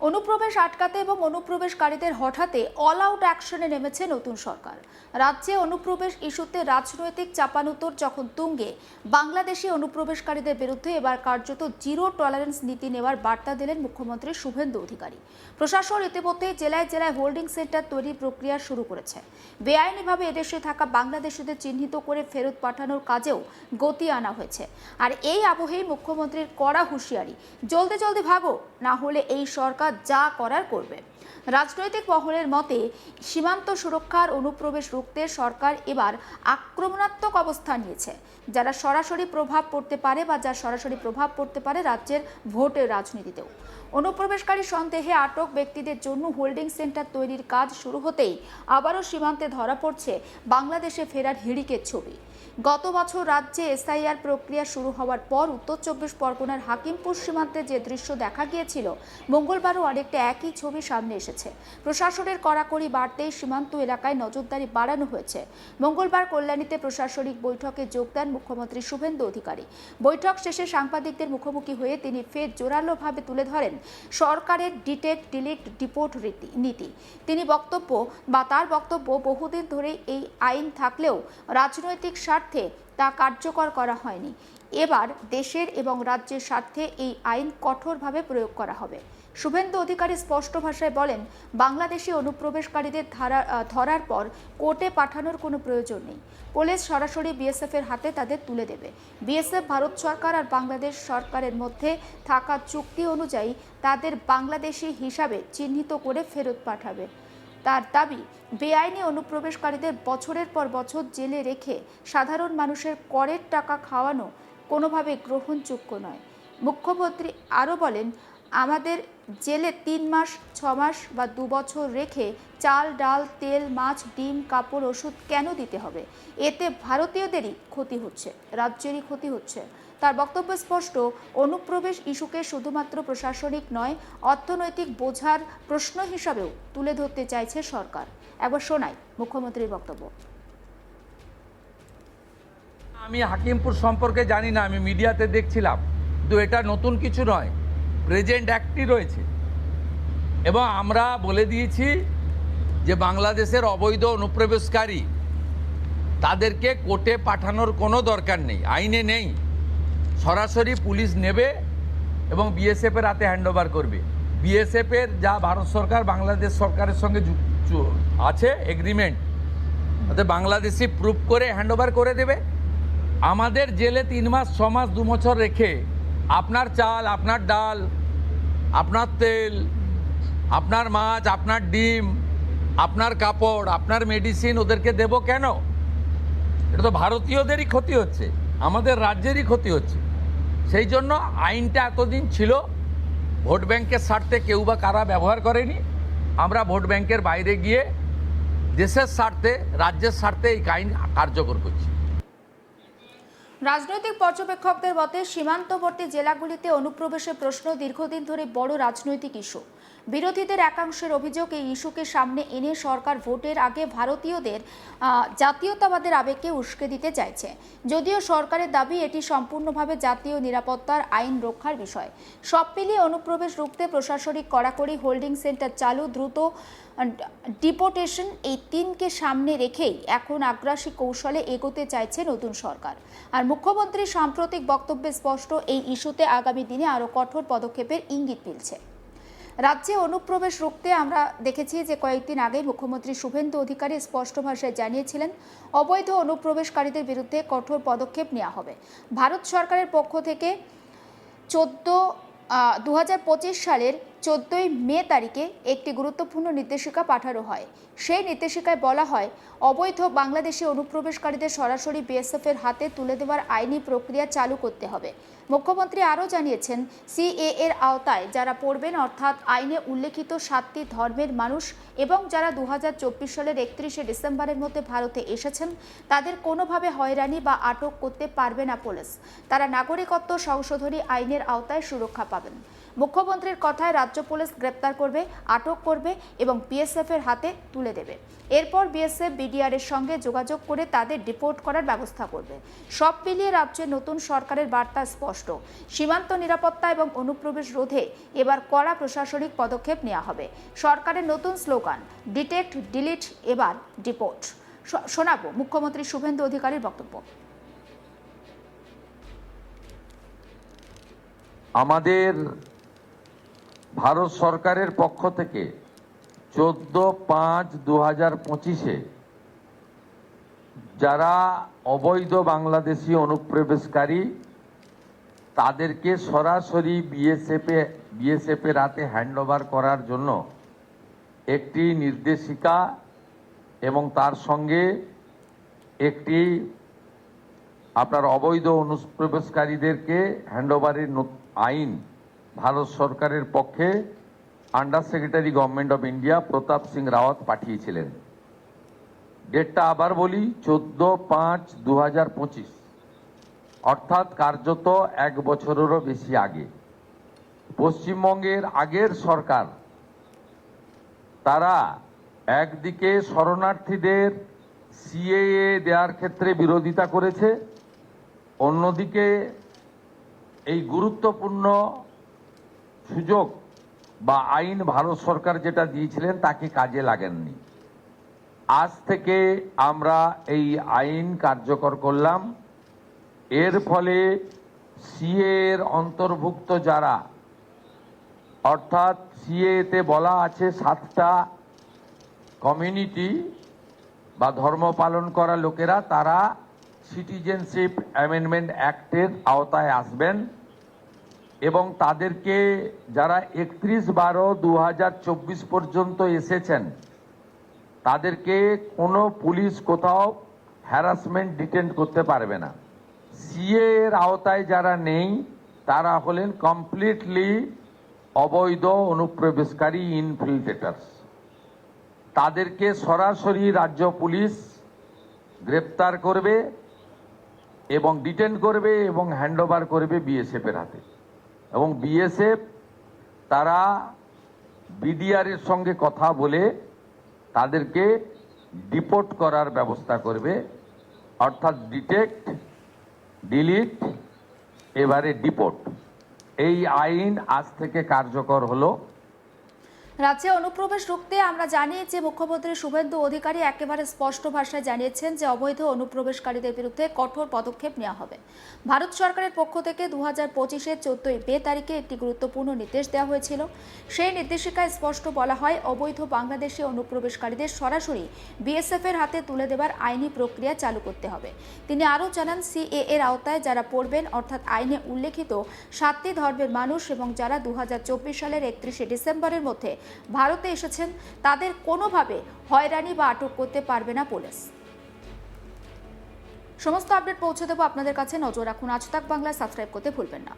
অনুপ্রবেশ আটকাতে এবং অনুপ্রবেশকারীদের হঠাতে অল আউট অ্যাকশনে নেমেছে নতুন সরকার। রাজ্যে অনুপ্রবেশ ইস্যুতে রাজনৈতিক চাপানুতোর যখন তুঙ্গে, বাংলাদেশি অনুপ্রবেশকারীদের বিরুদ্ধে এবার কার্যত জিরো টলারেন্স নীতি নেওয়ার বার্তা দিলেন মুখ্যমন্ত্রী শুভেন্দু অধিকারী। প্রশাসন ইতিমধ্যেই জেলায় জেলায় হোল্ডিং সেন্টার তৈরির প্রক্রিয়া শুরু করেছে। বেআইনিভাবে এদেশে থাকা বাংলাদেশিদের চিহ্নিত করে ফেরত পাঠানোর কাজেও গতি আনা হয়েছে। আর এই আবহেই মুখ্যমন্ত্রীর কড়া হুঁশিয়ারি, জলদি জলদি ভাগো, না হলে এই সরকার যা করার করবে। রাজনৈতিক মহলের মতে সীমান্ত সুরক্ষার অনুপ্রবেশ রুখতে সরকার এবার আক্রমণাত্মক অবস্থান নিয়েছে, যারা সরাসরি প্রভাব পড়তে পারে বা যার সরাসরি প্রভাব পড়তে পারে রাজ্যের ভোটের রাজনীতিতেও। অনুপ্রবেশকারী সন্দেহে আটক ব্যক্তিদের জন্য হোল্ডিং সেন্টার তৈরির কাজ শুরু হতেই আবারও সীমান্তে ধরা পড়ছে বাংলাদেশে ফেরার হিড়িকের ছবি। গত বছর রাজ্যে এসআইআর প্রক্রিয়া শুরু হওয়ার পর উত্তর চব্বিশ পরগনার হাকিমপুর সীমান্তে যে দৃশ্য দেখা গিয়েছিল, মঙ্গলবারও আরেকটা একই ছবি সামনে এসেছে। প্রশাসনের কড়াকড়ি বাড়তেই সীমান্ত এলাকায় নজরদারি বাড়ানো হয়েছে। মঙ্গলবার কল্যাণীতে প্রশাসনিক বৈঠকে যোগ দেন মুখ্যমন্ত্রী শুভেন্দু অধিকারী। বৈঠক শেষে সাংবাদিকদের মুখোমুখি হয়ে তিনি ফের জোরালোভাবে তুলে ধরেন সরকারের ডিটেক্ট ডিলিট ডিপোর্ট নীতি। তার বক্তব্য, বহুদিন ধরে এই আইন থাকলেও রাজনৈতিক স্বার্থে তা কার্যকর করা হয়নি। এবার দেশের এবং রাজ্যের স্বার্থে এই আইন কঠোরভাবে প্রয়োগ করা হবে। শুভেন্দু অধিকারী স্পষ্ট ভাষায় বলেন, বাংলাদেশি অনুপ্রবেশকারীদের ধরার পর কোর্টে পাঠানোর কোনো প্রয়োজন নেই। পুলিশ সরাসরি বিএসএফ এর হাতে তাদের তুলে দেবে। বিএসএফ ভারত সরকার আর বাংলাদেশ সরকারের মধ্যে থাকা চুক্তি অনুযায়ী তাদের বাংলাদেশি হিসাবে চিহ্নিত করে ফেরত পাঠাবে। তার দাবি, বেআইনি অনুপ্রবেশকারীদের বছরের পর বছর জেলে রেখে সাধারণ মানুষের করের টাকা খাওয়ানো কোনোভাবে গ্রহণযোগ্য নয়। মুখ্যমন্ত্রী আরও বলেন, আমাদের জেলে 3 মাস, 6 মাস বা 2 বছর রেখে চাল, ডাল, তেল, মাছ, ডিম, কাপড়, ওষুধ কেন দিতে হবে? এতে ভারতীয়দেরই ক্ষতি হচ্ছে, রাজ্যেরই ক্ষতি হচ্ছে। তার বক্তব্য স্পষ্ট, অনুপ্রবেশ ইস্যুকে শুধুমাত্র প্রশাসনিক নয়, অর্থনৈতিক বোঝার প্রশ্ন হিসাবেও তুলে ধরতে চাইছে সরকার। একবার শোনাই মুখ্যমন্ত্রীর বক্তব্য। আমি হাকিমপুর সম্পর্কে জানি না, আমি মিডিয়াতে দেখছিলাম, কিন্তু এটা নতুন কিছু নয়, প্রেজেন্ট অ্যাক্টই রয়েছে। এবং আমরা বলে দিয়েছি যে বাংলাদেশের অবৈধ অনুপ্রবেশকারী তাদেরকে কোর্টে পাঠানোর কোনো দরকার নেই, আইনে নেই। সরাসরি পুলিশ নেবে এবং বিএসএফের হাতে হ্যান্ডওভার করবে। বিএসএফের যা ভারত সরকার বাংলাদেশ সরকারের সঙ্গে আছে এগ্রিমেন্ট, তাতে বাংলাদেশি প্রুফ করে হ্যান্ডওভার করে দেবে। আমাদের জেলে 3 মাস, 6 মাস, 2 বছর রেখে আপনার চাল, আপনার ডাল, আপনার তেল, আপনার মাছ, আপনার ডিম, আপনার কাপড়, আপনার মেডিসিন ওদেরকে দেব কেন? এটা তো ভারতীয়দেরই ক্ষতি হচ্ছে, আমাদের রাজ্যেরই ক্ষতি হচ্ছে। সেই জন্য আইনটা এতদিন ছিল ভোট ব্যাংকের স্বার্থে কেউ বা কারা ব্যবহার করেনি। আমরা ভোট ব্যাংকের বাইরে গিয়ে দেশের স্বার্থে, রাজ্যের স্বার্থে এই আইন কার্যকর করছি। রাজনৈতিক পর্যবেক্ষকদের মতে সীমান্তবর্তী জেলাগুলিতে অনুপ্রবেশের প্রশ্ন দীর্ঘদিন ধরে বড় রাজনৈতিক ইস্যু। বিরোধীদের একাংশের অভিযোগ, এই ইস্যুকে সামনে এনে সরকার ভোটের আগে ভারতীয়দের জাতীয়তাবাদের আবেগকে উস্কে দিতে চাইছে। যদিও সরকারের দাবি এটি সম্পূর্ণভাবে জাতীয় নিরাপত্তার আইন রক্ষার বিষয়। সব মিলিয়ে অনুপ্রবেশ রুখতে প্রশাসনিক কড়াকড়ি, হোল্ডিং সেন্টার চালু, দ্রুত ডিপোর্টেশন, এই 3কে সামনে রেখেই এখন আগ্রাসী কৌশলে এগোতে চাইছে নতুন সরকার। আর মুখ্যমন্ত্রীর সাম্প্রতিক বক্তব্যে স্পষ্ট, এই ইস্যুতে আগামী দিনে আরও কঠোর পদক্ষেপের ইঙ্গিত মিলছে। রাজ্যে অনুপ্রবেশ রুখতে আমরা দেখেছি যে কয়েকদিন আগে মুখ্যমন্ত্রী শুভেন্দু অধিকারী স্পষ্ট ভাষায় জানিয়েছিলেন, অবৈধ অনুপ্রবেশকারীদের বিরুদ্ধে কঠোর পদক্ষেপ নেওয়া হবে। ভারত সরকারের পক্ষ থেকে 2025 সালের 14ই মে তারিখে একটি গুরুত্বপূর্ণ নির্দেশিকা পাঠানো হয়। সেই নির্দেশিকায় বলা হয়, অবৈধ বাংলাদেশি অনুপ্রবেশকারীদের সরাসরি বিএসএফ এর হাতে তুলে দেওয়ার আইনি প্রক্রিয়া চালু করতে হবে। মুখ্যমন্ত্রী আরও জানিয়েছেন, সিএএ এর আওতায় যারা পড়বেন, অর্থাৎ আইনে উল্লেখিত 7টি ধর্মের মানুষ এবং যারা 2024 সালের 31শে ডিসেম্বরের মধ্যে ভারতে এসেছেন, তাদের কোনোভাবে হয়রানি বা আটক করতে পারবে না পুলিশ। তারা নাগরিকত্ব সংশোধনী আইনের আওতায় সুরক্ষা পাবেন। মুখ্যমন্ত্রীর কথায় রাজ্য পুলিশ গ্রেপ্তার করবে, আটক করবে এবং বিএসএফ এর হাতে তুলে দেবে। এরপর বিএসএফ বিডিআর এর সঙ্গে যোগাযোগ করে তাদের ডিপোর্ট করার ব্যবস্থা করবে। সব মিলিয়ে রাজ্যের নতুন সরকারের বার্তা স্পষ্ট। সীমান্ত নিরাপত্তা এবং অনুপ্রবেশ রোধে এবার কড়া প্রশাসনিক পদক্ষেপ নেওয়া হবে। সরকারের নতুন স্লোগান ডিটেক্ট, ডিলিট, এবার ডিপোর্ট। শোনাবো মুখ্যমন্ত্রী শুভেন্দু অধিকারীর বক্তব্য। আমাদের ভারত সরকারের পক্ষ থেকে 14/5/2025 যারা অবৈধ বাংলাদেশি অনুপ্রবেশকারী তাদেরকে সরাসরি বিএসএফ এর হাতে হ্যান্ডওভার করার জন্য একটি নির্দেশিকা এবং তার সঙ্গে একটি আপনার অবৈধ অনুপ্রবেশকারীদেরকে হ্যান্ডওভারের আইন ভারত সরকারের পক্ষে under secretary government of India Pratap Singh Rawat পাঠিয়েছিলেন। ডেটটা আবার বলি, 14/5/2025, অর্থাৎ কার্যত 1 বছরেরও বেশি আগে। পশ্চিমবঙ্গের আগের সরকার তারা একদিকে শরণার্থীদের সিএএ দেওয়ার ক্ষেত্রে বিরোধিতা করেছে, অন্যদিকে এই গুরুত্বপূর্ণ সুযোগ বা আইন ভারত সরকার যেটা দিয়েছিলেন তাকে কাজে লাগেননি। আজ থেকে আমরা এই আইন কার্যকর করলাম। এর ফলে সিএ এর অন্তর্ভুক্ত যারা, অর্থাৎ সিএতে বলা আছে 7টা কমিউনিটি বা ধর্ম পালন করা লোকেরা, তারা সিটিজেনশিপ অ্যামেন্ডমেন্ট অ্যাক্টের আওতায় আসবেন এবং তাদেরকে যারা 31/12/2024 পর্যন্ত এসেছেন তাদেরকে কোনো পুলিশ কোথাও হ্যারাসমেন্ট ডিটেন্ট করতে পারবে না। সিএ এর আওতায় যারা নেই তারা হলেন কমপ্লিটলি অবৈধ অনুপ্রবেশকারী ইনফিল্ট্রেটার্স। তাদেরকে সরাসরি রাজ্য পুলিশ গ্রেপ্তার করবে এবং ডিটেন করবে এবং হ্যান্ডওভার করবে বিএসএফ এর হাতে। এবং বিএসএফ তারা বিডিআর এর সঙ্গে কথা বলে তাদেরকে ডিপোর্ট করার ব্যবস্থা করবে, অর্থাৎ ডিটেক্ট, ডিলিট, এবারে ডিপোর্ট। এই আইন আজ থেকে কার্যকর হলো। রাজ্যে অনুপ্রবেশ রুখতে আমরা জানি যে মুখ্যমন্ত্রী শুভেন্দু অধিকারী একেবারে স্পষ্ট ভাষায় জানিয়েছেন যে অবৈধ অনুপ্রবেশকারীদের বিরুদ্ধে কঠোর পদক্ষেপ নেওয়া হবে। ভারত সরকারের পক্ষ থেকে 2025-এর 14 মে তারিখে একটি গুরুত্বপূর্ণ নির্দেশ দেওয়া হয়েছিল। সেই নির্দেশিকায় স্পষ্ট বলা হয় অবৈধ বাংলাদেশি অনুপ্রবেশকারীদের সরাসরি বিএসএফ এর হাতে তুলে দেবার আইনি প্রক্রিয়া চালু করতে হবে। তিনি আরও জানান সিএ এর আওতায় যারা পড়বেন, অর্থাৎ আইনে উল্লেখিত 7টি ধর্মের মানুষ এবং যারা 2024 সালের 31শে ডিসেম্বরের মধ্যে ভারতে এসেছেন তাদের কোনোভাবে হয়রানি বা আটক করতে পারবে না পুলিশ। সমস্ত আপডেট পৌঁছে দেবো আপনাদের কাছে। নজর রাখুন আজ তাক বাংলা, সাবস্ক্রাইব করতে ভুলবেন না।